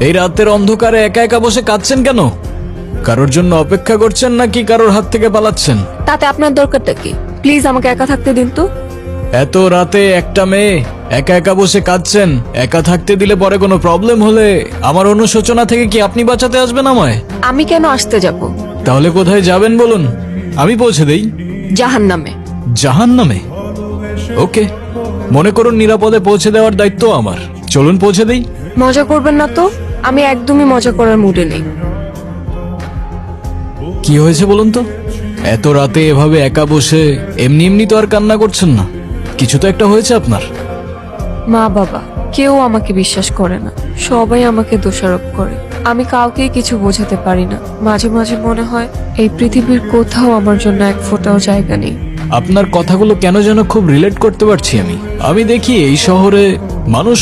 এই রাতের অন্ধকারে একা একা বসে কাঁদছেন কেন? কারোর জন্য অপেক্ষা করছেন নাকি কারোর হাত থেকে পালাচ্ছেন? তাতে আপনার দরকারটা কি? প্লিজ আমাকে একা থাকতে দিন তো। এত রাতে একটা মেয়ে একা একা বসে কাঁদছেন, একা থাকতে দিলে পরে কোনো প্রবলেম হলে আমার অনুশোচনা থেকে কি আপনি বাঁচাতে আসবেন আমায়? আমি কেন আসতে যাব? তাহলে কোথায় যাবেন বলুন, আমি পৌঁছে দেই। জাহান্নামে। জাহান্নামে? ওকে, মনে করুন নিরাপদে পৌঁছে দেওয়ার দায়িত্ব আমার। চলুন পৌঁছে দেই। মজা করবেন না তো, আমি একদমই মজা করার মুডে নেই। কি হয়েছে বলুন তো? এত রাতে এভাবে একা বসে এমনি এমনি তো আর কান্না করছেন না, কিছু তো একটা হয়েছে আপনার। মা বাবা কেউ আমাকে বিশ্বাস করে না, সবাই আমাকে দোষারোপ করে। আমি কাউকেই কিছু বোঝাতে পারি না। মাঝে মাঝে মনে হয় এই পৃথিবীর কোথাও আমার জন্য এক ফোঁটাও জায়গা নেই। আপনার কথাগুলো কেন যেন খুব রিলেট করতে পারছি আমি। আমি দেখি এই শহরে মানুষ